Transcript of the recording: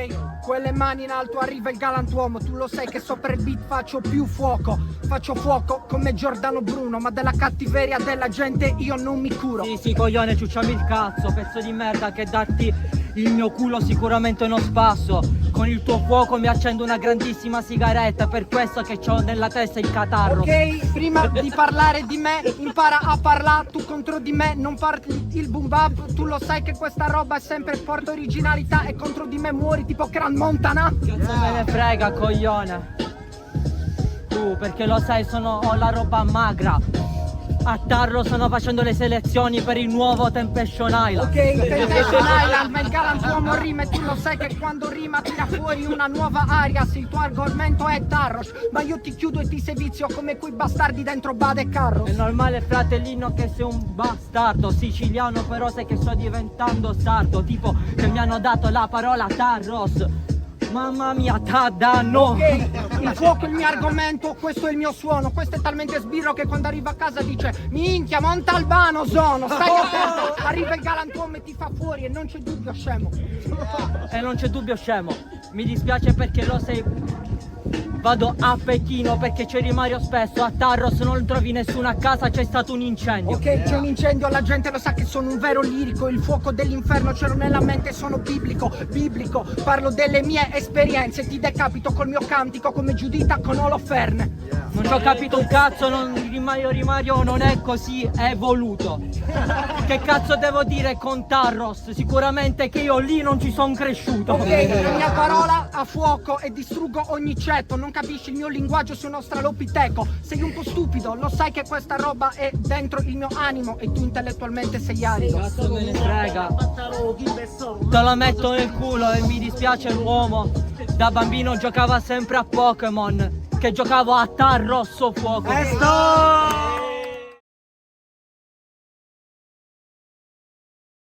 Ok, quelle mani in alto, arriva il galantuomo. Tu lo sai che sopra il beat faccio più fuoco. Faccio fuoco come Giordano Bruno, ma della cattiveria della gente io non mi curo. Sì, coglione, ciucciami il cazzo, pezzo di merda, che darti il mio culo sicuramente non spasso. Con il tuo fuoco mi accendo una grandissima sigaretta, per questo che c'ho nella testa il catarro. Ok, prima di parlare di me, impara a parlare tu contro di me, non parli il boom bap. Tu lo sai che questa roba è sempre porta originalità e contro di me muori tipo Gran Montana. Cazzo me ne frega, coglione. Perché lo sai, ho la roba magra. A Tarro stanno facendo le selezioni per il nuovo Temptation Island. Ok, Temptation Island, ma il galantuomo rima e tu lo sai che quando rima tira fuori una nuova aria. Se il tuo argomento è Tarros, ma io ti chiudo e ti sevizio come quei bastardi dentro Bade e Carro. È normale, fratellino, che sei un bastardo siciliano, però sai che sto diventando sardo, tipo che mi hanno dato la parola Tarros. Mamma mia, t'addanno! Ok, il fuoco è il mio argomento, questo è il mio suono. Questo è talmente sbirro che quando arriva a casa dice minchia, Montalbano sono, stai attento. Arriva il galantuomo e ti fa fuori e non c'è dubbio, scemo. E non c'è dubbio, scemo. Mi dispiace perché lo sei. Vado a Pechino perché c'è Mario spesso. A Tarros non trovi nessuno a casa, c'è stato un incendio. Ok, c'è un incendio, la gente lo sa che sono un vero lirico. Il fuoco dell'inferno ce l'ho nella mente, sono biblico. Parlo delle mie esperienze, ti decapito col mio cantico come Giudita con Oloferne. Non ci ho capito un cazzo, Rimario non è così evoluto. Che cazzo devo dire con Tarros? Sicuramente che io lì non ci sono cresciuto. Ok, la mia parola a fuoco e distruggo ogni cetto. Non capisci il mio linguaggio, sono australopiteco. Sei un po' stupido, lo sai che questa roba è dentro il mio animo e tu intellettualmente sei arido. Cazzo me ne frega. Te lo metto nel culo e mi dispiace l'uomo. Da bambino giocava sempre a Pokémon, che giocavo a Tarrosso Fuoco.